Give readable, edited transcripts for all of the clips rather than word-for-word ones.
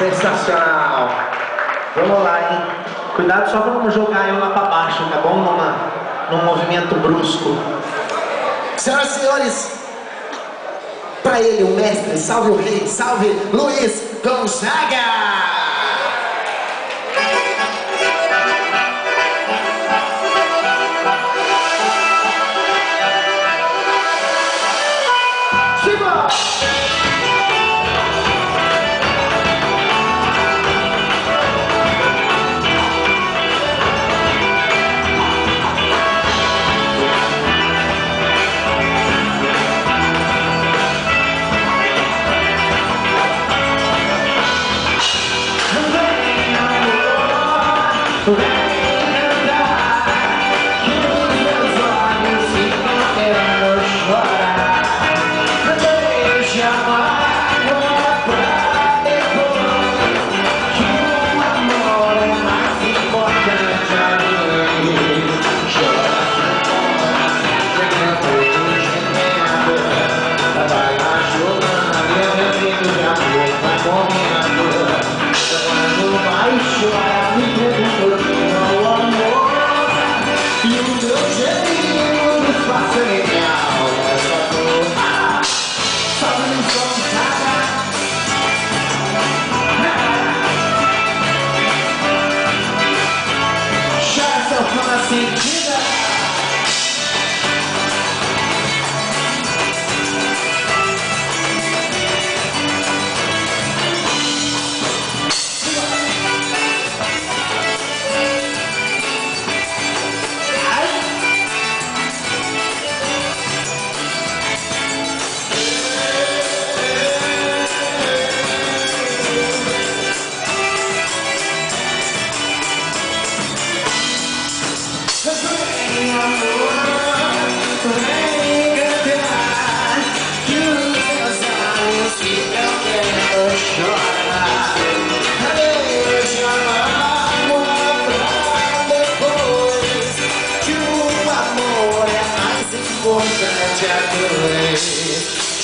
Sensacional. Vamos lá, hein? Cuidado só pra não jogar eu lá pra baixo, tá bom? Num movimento brusco. Senhoras e senhores, pra ele, o mestre, salve o rei, salve Luiz Gonzaga!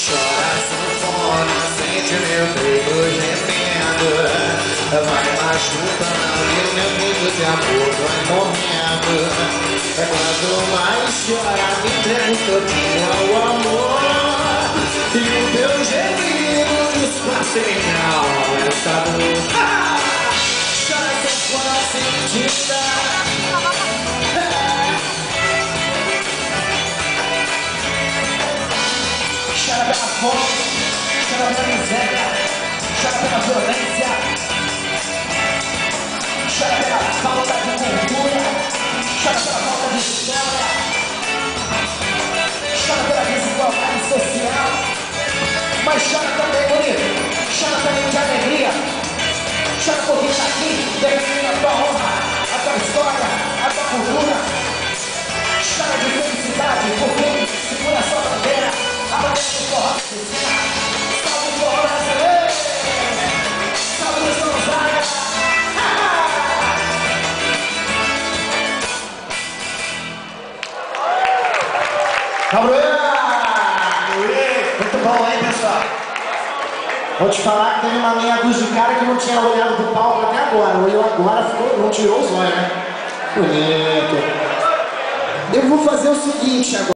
Chora sanfona, sente meu peito gemendo, vai machucando e o meu grito de amor vai morrendo. É quanto mais chora, me entrego todinho ao amor, e o teu gemido disfarça em minha alma essa dor. Chora sanfona sentida. Chora pela fome, chora pela miséria, chora pela violência, chora pela falta de cultura, chora pela falta de história, chora pela desigualdade social, mas chora também, bonito, chora também de alegria, chora porque está aqui, defendendo a tua honra, a tua história, a tua cultura, chora de felicidade porque segura a sua bandeira. A bandeira do forró de cima, salve o forró brasileiro, salve o Luiz Gonzaga. Cabroeira! Muito bom, hein, pessoal? Vou te falar que teve uma meia dúzia de cara que não tinha olhado do palco até agora. Olhou agora, ficou, não tirou os olhos, né? Bonito. Eu vou fazer o seguinte agora.